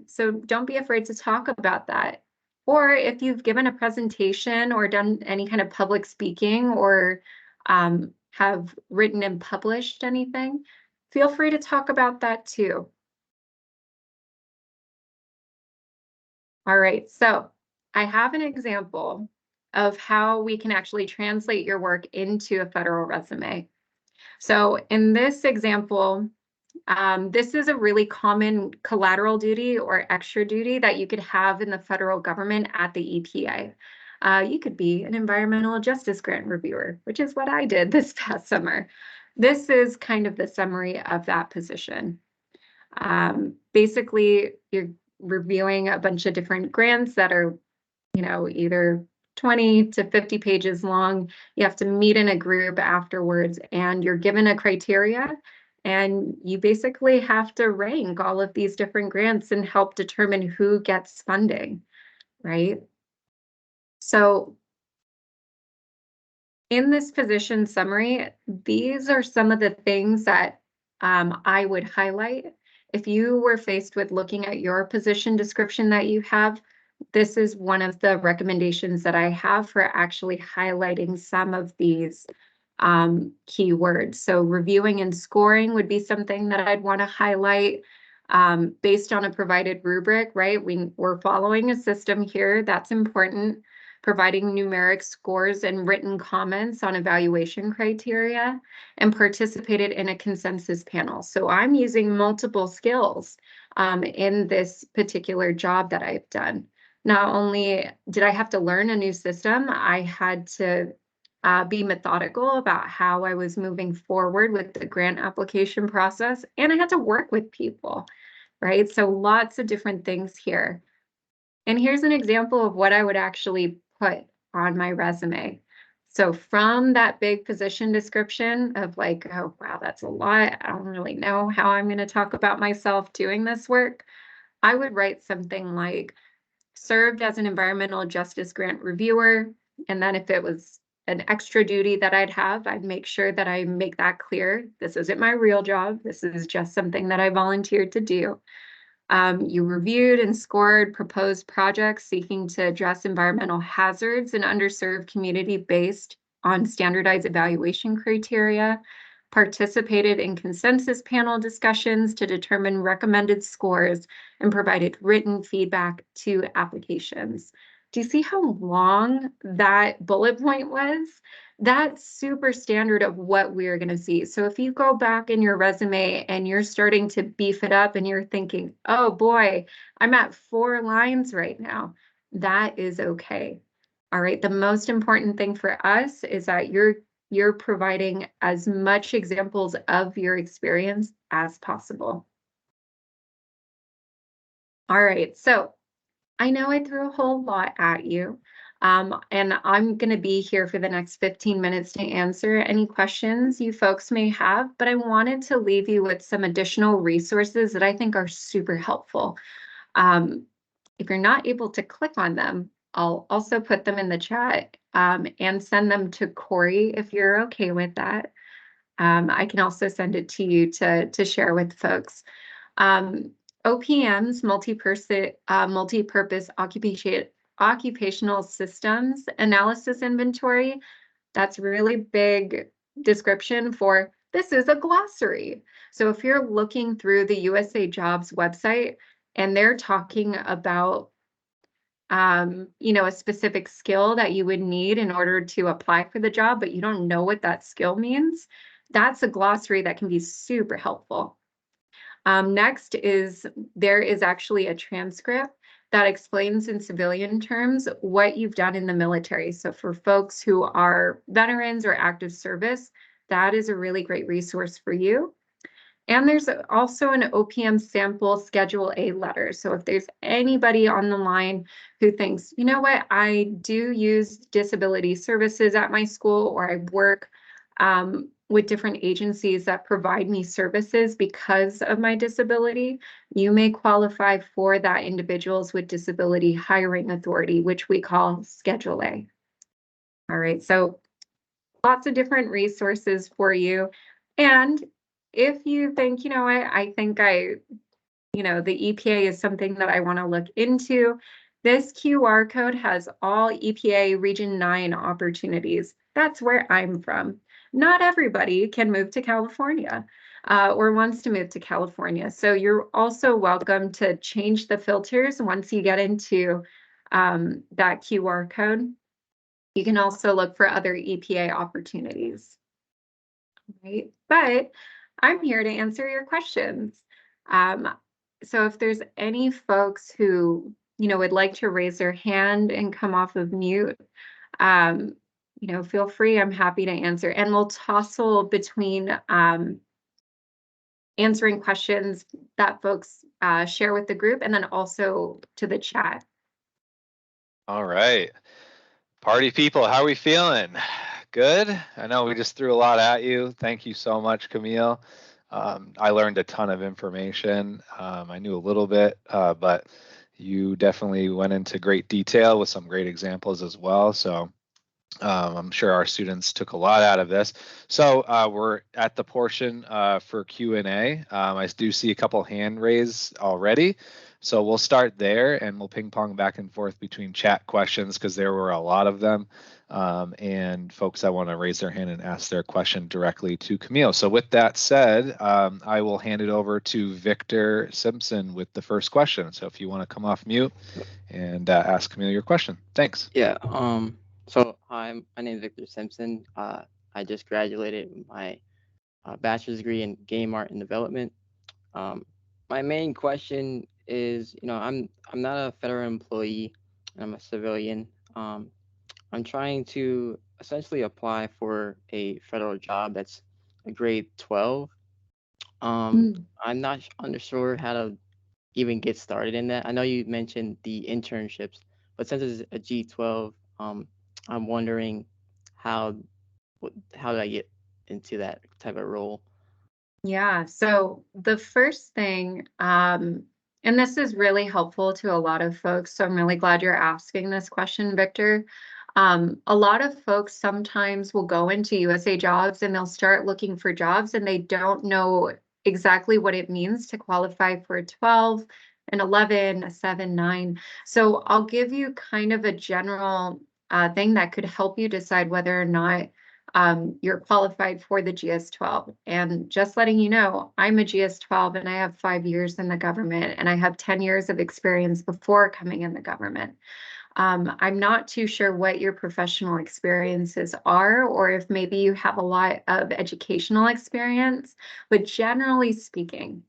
So don't be afraid to talk about that. Or if you've given a presentation or done any kind of public speaking or have written and published anything, feel free to talk about that too. All right, so I have an example of how we can actually translate your work into a federal resume. So in this example, this is a really common collateral duty or extra duty that you could have in the federal government at the EPA. You could be an environmental justice grant reviewer, which is what I did this past summer. This is kind of the summary of that position. Basically, you're reviewing a bunch of different grants that are, either 20 to 50 pages long. You have to meet in a group afterwards, and you're given a criteria, and you basically have to rank all of these different grants and help determine who gets funding, right? So in this position summary, these are some of the things that I would highlight. If you were faced with looking at your position description that you have, this is one of the recommendations that I have for actually highlighting some of these keywords. So reviewing and scoring would be something that I'd want to highlight based on a provided rubric, right? We're following a system here. That's important. Providing numeric scores and written comments on evaluation criteria, and participated in a consensus panel. So I'm using multiple skills in this particular job that I've done. Not only did I have to learn a new system, I had to be methodical about how I was moving forward with the grant application process, and I had to work with people, right? So lots of different things here. And here's an example of what I would actually put on my resume. So from that big position description of like, oh, wow, that's a lot. I don't really know how I'm going to talk about myself doing this work. I would write something like served as an environmental justice grant reviewer. And then if it was an extra duty that I'd make sure that I make that clear. This isn't my real job. This is just something that I volunteered to do. You reviewed and scored proposed projects seeking to address environmental hazards in underserved community based on standardized evaluation criteria, participated in consensus panel discussions to determine recommended scores, and provided written feedback to applications. Do you see how long that bullet point was? That's super standard of what we're going to see. So if you go back in your resume and you're starting to beef it up and you're thinking, oh boy, I'm at 4 lines right now, that is okay. All right. The most important thing for us is that you're providing as much examples of your experience as possible. All right. So I know I threw a whole lot at you, and I'm going to be here for the next 15 minutes to answer any questions you folks may have, but I wanted to leave you with some additional resources that I think are super helpful. If you're not able to click on them, I'll also put them in the chat and send them to Corey if you're okay with that. I can also send it to you to share with folks. OPM's multi-purpose occupational systems analysis inventory, that's really big description for this is a glossary. So if you're looking through the USA Jobs website and they're talking about a specific skill that you would need in order to apply for the job, but you don't know what that skill means, that's a glossary that can be super helpful. Next is there is actually a transcript that explains in civilian terms what you've done in the military. So for folks who are veterans or active service, that is a really great resource for you. And there's also an OPM sample Schedule A letter. So if there's anybody on the line who thinks, you know what, I do use disability services at my school, or I work with different agencies that provide me services because of my disability, you may qualify for that Individuals with Disability Hiring Authority, which we call Schedule A. All right, so lots of different resources for you. And if you think, I think the EPA is something that I want to look into, this QR code has all EPA Region 9 opportunities. That's where I'm from. Not everybody can move to California or wants to move to California. So you're also welcome to change the filters once you get into that QR code. You can also look for other EPA opportunities. Right? But I'm here to answer your questions. So if there's any folks who, would like to raise their hand and come off of mute, feel free. I'm happy to answer. And we'll tussle between answering questions that folks share with the group and then also to the chat. All right. Party people, how are we feeling? Good? I know we just threw a lot at you. Thank you so much, Camille. I learned a ton of information. I knew a little bit, but you definitely went into great detail with some great examples as well. So I'm sure our students took a lot out of this. So we're at the portion for Q&A. I do see a couple hand raised already. So we'll start there and we'll ping pong back and forth between chat questions because there were a lot of them. And folks that want to raise their hand and ask their question directly to Camille. So with that said, I will hand it over to Victor Simpson with the first question. So if you want to come off mute and ask Camille your question. Thanks. Yeah. So hi, my name is Victor Simpson. I just graduated with my bachelor's degree in game art and development. My main question is, I'm not a federal employee. I'm a civilian. I'm trying to essentially apply for a federal job that's a grade 12. I'm not sure how to even get started in that. I know you mentioned the internships, but since it's a G12, I'm wondering how how did I get into that type of role? Yeah, so the first thing And this is really helpful to a lot of folks. So I'm really glad you're asking this question, Victor. A lot of folks sometimes will go into USA Jobs and they'll start looking for jobs and they don't know exactly what it means to qualify for a 12, an 11, a 7, 9. So I'll give you kind of a general thing that could help you decide whether or not you're qualified for the GS-12. And just letting you know, I'm a GS-12 and I have 5 years in the government and I have 10 years of experience before coming in the government. I'm not too sure what your professional experiences are, or if maybe you have a lot of educational experience, but generally speaking,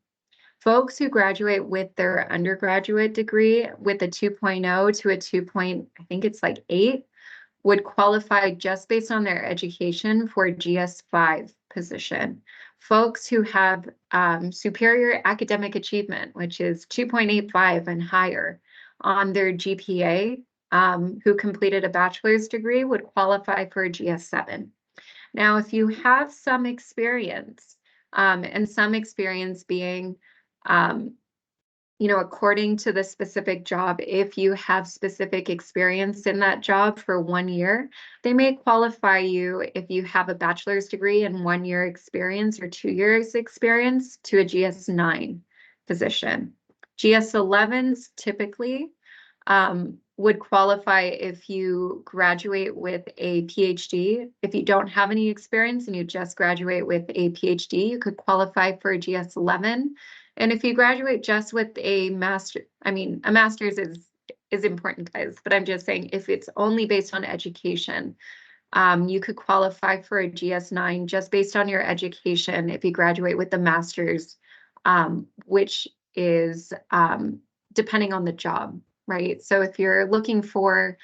folks who graduate with their undergraduate degree with a 2.0 to a 2. I think it's like 8, would qualify just based on their education for a GS-5 position. Folks who have superior academic achievement, which is 2.85 and higher on their GPA, who completed a bachelor's degree, would qualify for a GS-7. Now, if you have some experience, and some experience being according to the specific job, if you have specific experience in that job for 1 year, they may qualify you if you have a bachelor's degree and 1 year experience or 2 years experience to a GS-9 position. GS-11s typically would qualify if you graduate with a PhD. If you don't have any experience and you just graduate with a PhD, you could qualify for a GS-11. And if you graduate just with a master, I mean, a master's is important, guys, but I'm just saying if it's only based on education, you could qualify for a GS-9 just based on your education if you graduate with the master's, which is depending on the job, right? So if you're looking for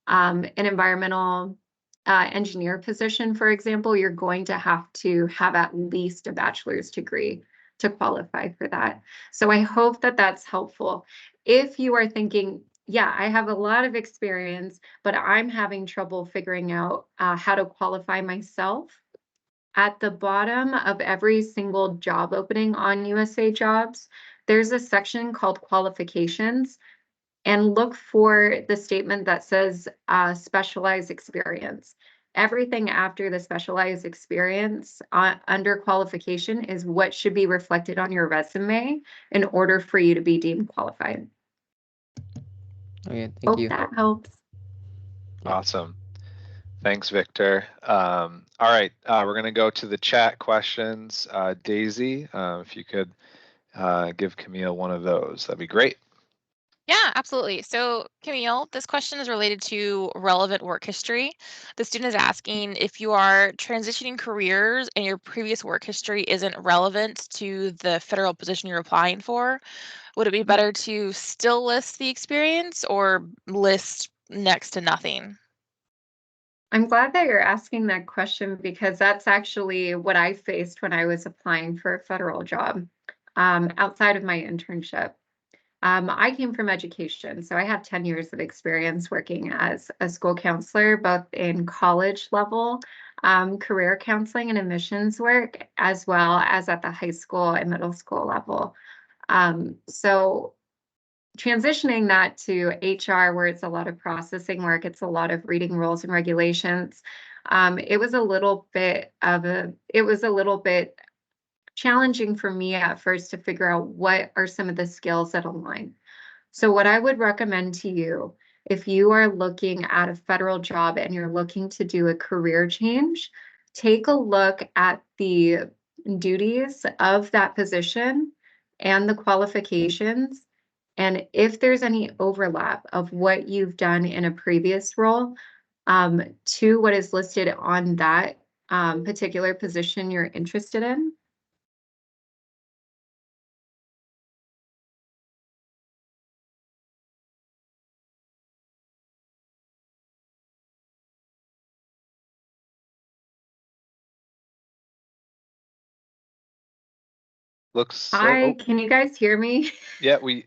an environmental engineer position, for example, you're going to have at least a bachelor's degree to qualify for that. So I hope that that's helpful. If you are thinking, yeah, I have a lot of experience, but I'm having trouble figuring out how to qualify myself, at the bottom of every single job opening on USA Jobs, there's a section called qualifications, and look for the statement that says specialized experience. Everything after the specialized experience under qualification is what should be reflected on your resume in order for you to be deemed qualified. Okay, thank Hope you. that helps. Awesome. Thanks, Victor. All right, we're going to go to the chat questions. Daisy, if you could give Camille one of those, that'd be great. Yeah, absolutely. So Camille, this question is related to relevant work history. The student is asking if you are transitioning careers and your previous work history isn't relevant to the federal position you're applying for, would it be better to still list the experience or list next to nothing? I'm glad that you're asking that question because that's actually what I faced when I was applying for a federal job outside of my internship. I came from education, so I have 10 years of experience working as a school counselor, both in college level career counseling and admissions work, as well as at the high school and middle school level. So transitioning that to HR, where it's a lot of processing work, it's a lot of reading rules and regulations. It was a little bit challenging for me at first to figure out what are some of the skills that align. So what I would recommend to you, if you are looking at a federal job and you're looking to do a career change, take a look at the duties of that position and the qualifications. And if there's any overlap of what you've done in a previous role to what is listed on that particular position you're interested in, Looks hi, can you guys hear me? Yeah, we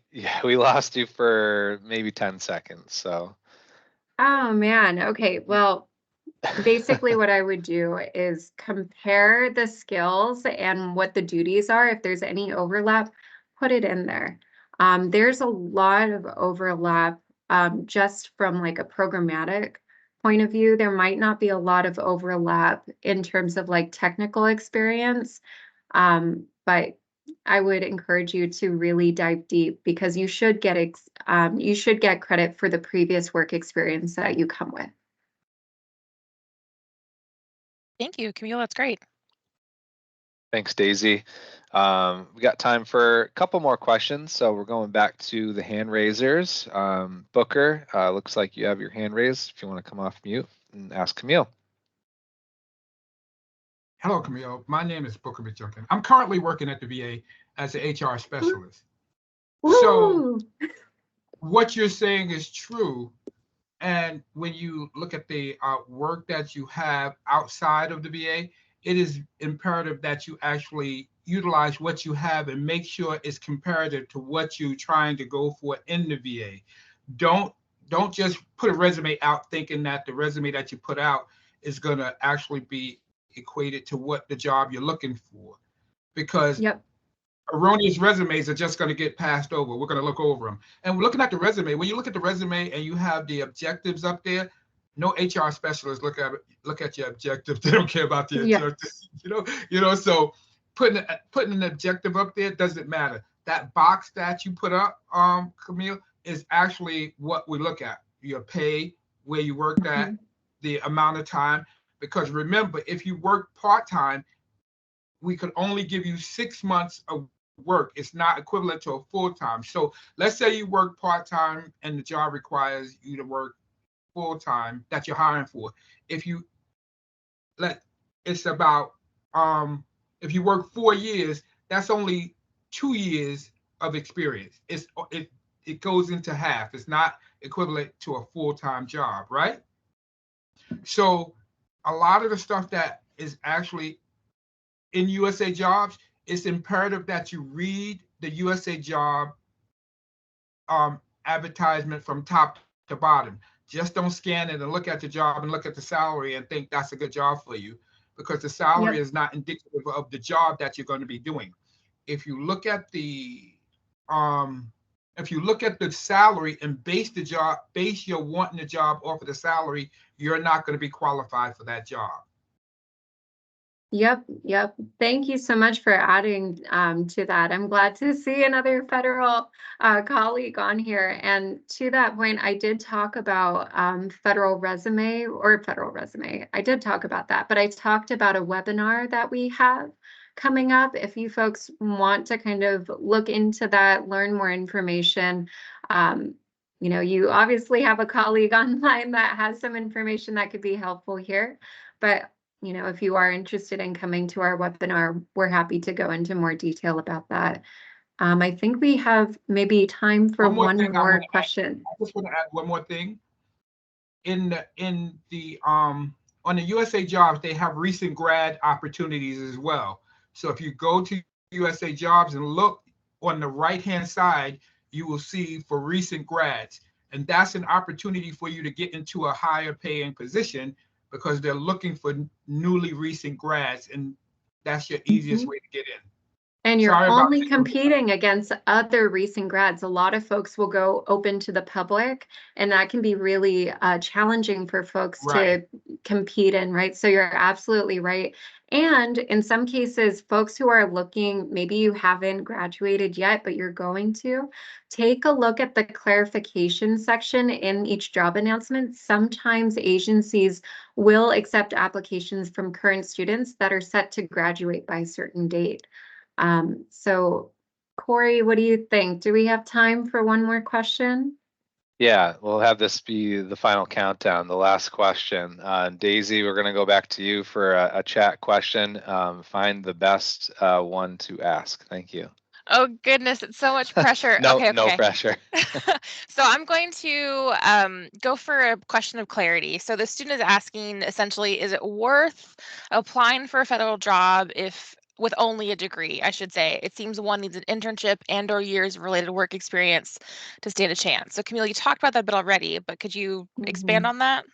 lost you for maybe 10 seconds. So Oh man. Okay. Well, basically what I would do is compare the skills and what the duties are. If there's any overlap, put it in there. There's a lot of overlap just from like a programmatic point of view. There might not be a lot of overlap in terms of like technical experience, but I would encourage you to really dive deep because you should get credit for the previous work experience that you come with. Thank you, Camille. That's great. Thanks, Daisy. We got time for a couple more questions, so we're going back to the hand raisers. Booker, looks like you have your hand raised. If you want to come off mute and ask Camille. Hello, Camille. My name is Booker McJunkin. I'm currently working at the VA as an HR specialist. So what you're saying is true. And when you look at the work that you have outside of the VA, it is imperative that you actually utilize what you have and make sure it's comparative to what you're trying to go for in the VA. Don't just put a resume out thinking that the resume that you put out is going to actually be equated to what the job you're looking for, because erroneous resumes are just going to get passed over. We're going to look over them. And we're looking at the resume. When you look at the resume and you have the objectives up there, no HR specialist look at your objectives. They don't care about the objectives. So putting an objective up there doesn't matter. That box that you put up, Camille, is actually what we look at. Your pay, where you worked at, the amount of time. Because remember, if you work part-time, we could only give you 6 months of work. It's not equivalent to a full-time. So let's say you work part-time and the job requires you to work full-time that you're hiring for. If you if you work 4 years, that's only 2 years of experience. It goes into half. It's not equivalent to a full-time job, right? So a lot of the stuff that is actually in USA Jobs, it's imperative that you read the USA Job advertisement from top to bottom. Just don't scan it and look at the job and look at the salary and think that's a good job for you, because the salary is not indicative of the job that you're going to be doing. If you look at the salary and base your wanting the job off of the salary, you're not going to be qualified for that job. Yep. Thank you so much for adding to that. I'm glad to see another federal colleague on here. And to that point, I did talk about federal resume. I did talk about that, but I talked about a webinar that we have coming up. If you folks want to kind of look into that, learn more information, you obviously have a colleague online that has some information that could be helpful here. But if you are interested in coming to our webinar, we're happy to go into more detail about that. I think we have maybe time for one more question. I just want to add one more thing. On the USA Jobs, they have recent grad opportunities as well. So if you go to USA Jobs and look on the right-hand side, you will see for recent grads. And that's an opportunity for you to get into a higher paying position, because they're looking for newly recent grads, and that's your easiest way to get in. And you're only competing against other recent grads. A lot of folks will go open to the public, and that can be really challenging for folks to compete in, right? So you're absolutely right. And in some cases, folks who are looking, maybe you haven't graduated yet, but you're going to, take a look at the clarification section in each job announcement. Sometimes agencies will accept applications from current students that are set to graduate by a certain date. So Corey, what do you think? Do we have time for one more question? Yeah, we'll have this be the final countdown, the last question. Daisy, we're going to go back to you for a chat question. Find the best one to ask. Thank you. Oh, goodness, it's so much pressure. No Okay. pressure. So I'm going to go for a question of clarity. So the student is asking, essentially, is it worth applying for a federal job with only a degree, I should say? It seems one needs an internship and/or years of related work experience to stand a chance. So Camille, you talked about that a bit already, but could you expand on that?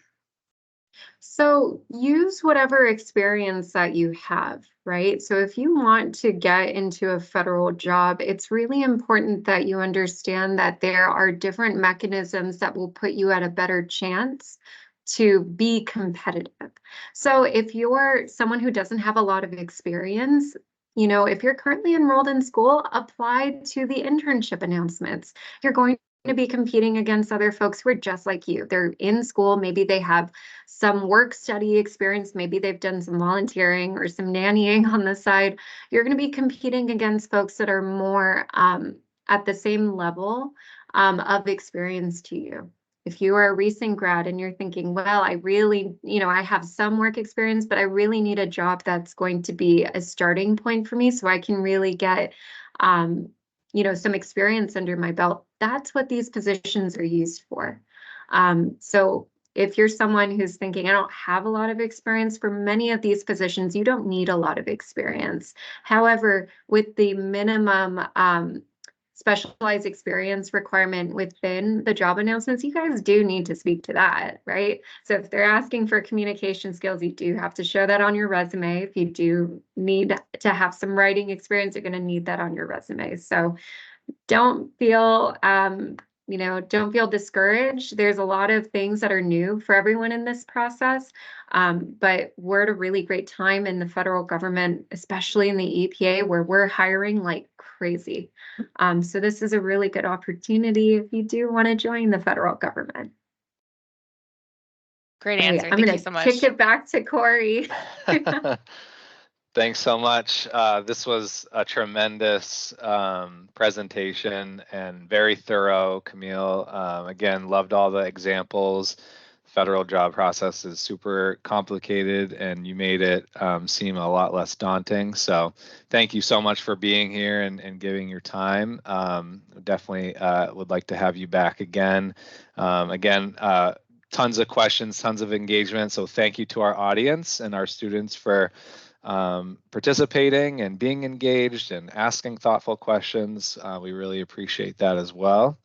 So use whatever experience that you have, right? So if you want to get into a federal job, it's really important that you understand that there are different mechanisms that will put you at a better chance to be competitive. So if you're someone who doesn't have a lot of experience, if you're currently enrolled in school, apply to the internship announcements. You're going to be competing against other folks who are just like you. They're in school, maybe they have some work study experience, maybe they've done some volunteering or some nannying on the side. You're going to be competing against folks that are more at the same level of experience to you. If you are a recent grad and you're thinking, well, I really, I have some work experience, but I really need a job that's going to be a starting point for me so I can really get, some experience under my belt. That's what these positions are used for. So if you're someone who's thinking, I don't have a lot of experience, for many of these positions, you don't need a lot of experience. However, with the minimum specialized experience requirement within the job announcements, you guys do need to speak to that, right? So if they're asking for communication skills, you do have to show that on your resume. If you do need to have some writing experience, you're going to need that on your resume. So don't feel don't feel discouraged. There's a lot of things that are new for everyone in this process, but we're at a really great time in the federal government, especially in the EPA, where we're hiring like crazy. So this is a really good opportunity if you do want to join the federal government. Great answer. I'm Thank going you so to much. kick it back to Corey. Thanks so much. This was a tremendous presentation and very thorough, Camille. Again, loved all the examples. Federal job process is super complicated, and you made it seem a lot less daunting. So thank you so much for being here and giving your time. Definitely would like to have you back again. Tons of questions, tons of engagement. So thank you to our audience and our students for participating and being engaged and asking thoughtful questions. We really appreciate that as well.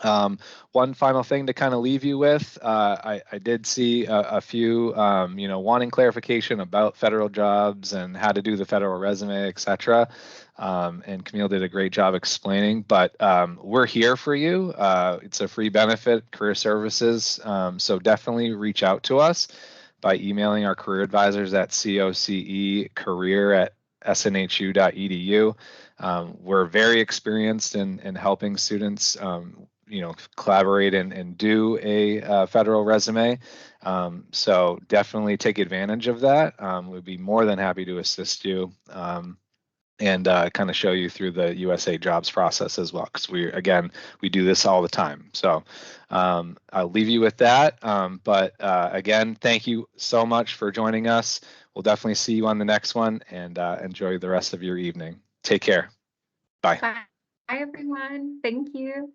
One final thing to kind of leave you with, I did see a few, wanting clarification about federal jobs and how to do the federal resume, et cetera. And Camille did a great job explaining, but we're here for you. It's a free benefit, career services. So definitely reach out to us by emailing our career advisors at cocecareer@snhu.edu. We're very experienced in helping students, collaborate and do a federal resume. So definitely take advantage of that. We'd be more than happy to assist you. And kind of show you through the USA jobs process as well, because we do this all the time. So I'll leave you with that. But again, thank you so much for joining us. We'll definitely see you on the next one, and enjoy the rest of your evening. Take care. Bye. Bye, everyone. Thank you.